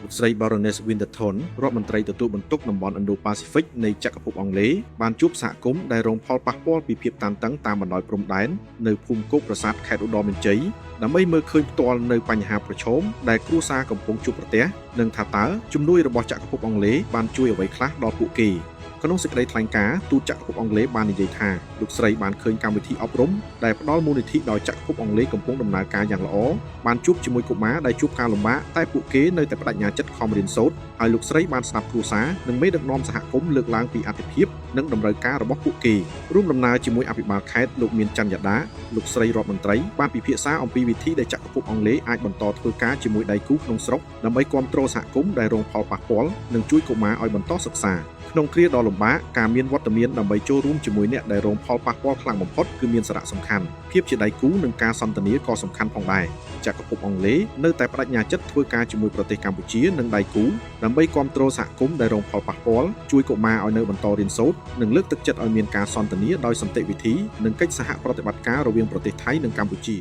លោកស្រី Baroness Winterton រដ្ឋមន្ត្រីទទួលបន្ទុកតំបន់ Indo-Pacific នៃចក្រភពអង់គ្លេសបានជួបសហគមន៍ដែលរងផលប៉ះពាល់ពីភាពតានតឹងតាមបណ្ដោយព្រំដែននៅភូមិគោកប្រាសាទខេត្តឧត្តរមានជ័យដើម្បីមើលឃើញផ្ទាល់នៅបញ្ហាប្រឈមដែលគ្រួសារកំពុងជួបប្រទះនិងថាតើជំនួយរបស់ចក្រភពអង់គ្លេសបានជួយអ្វីខ្លះដល់ពួកគេក្នុងសេចក្តីថ្លែងការណ៍ទូតចក្រភពអង់គ្លេសបាននិយាយថាលោកស្រីបានឃើញកម្មវិធីអប់រំដែលផ្ដល់មូលនិធិដោយចក្រភពអង់គ្លេសកំពុងដំណើរការយ៉ាងល្អបានជួបជាមួយកុមារដែលជួបការលំបាកតែពួកគេនៅតែបដិញ្ញាចិត្តខំរៀនសូត្រហើយលោកស្រីបានស្ដាប់គ្រួសារនិងមេដឹកនាំសហគមន៍លើកឡើងពីអត្ថិភាពនិងតម្រូវការរបស់ពួកគេរួមដំណើរជាមួយអភិបាលខេត្តលោកមានច័ន្ទយ៉ាដាលោកស្រីរដ្ឋមន្ត្រីបានពិភាក្សាអំពីវិធីដែលចក្រភពអង់គ្លេសអាចបន្តធ្វើការជាមួយដៃគូក្នុងស្រុកដើម្បីគាំទ្រសហគមន៍ដែលរងផលប៉ះពាល់និងជួយកុមារឲ្យបន្តសិក្សាក្នុងគ្រាដ៏លំបាកការមានវត្តមានដើម្បីចូលរួមជាមួយអ្នកដែលរងផលប៉ះពាល់ខ្លាំងបំផុតគឺមានសារៈសំខាន់ភាពជាដៃគូនិងការសន្ទនាក៏សំខាន់ផងដែរចក្រភពអង់គ្លេសនៅតែបដិញ្ញាចិត្តធ្វើការជាមួយប្រទេសកម្ពុជានិងដៃគូដើម្បីគាំទ្រសហគមន៍ដែលរងផលប៉ះពាល់ជួយកុមារឲ្យនៅបន្តរៀនសូត្រនិងលើកទឹកចិត្តឲ្យមានការសន្ទនាដោយសន្តិវិធីនិងកិច្ចសហប្រតិបត្តិការរវាងប្រទេសថៃនិងកម្ពុជា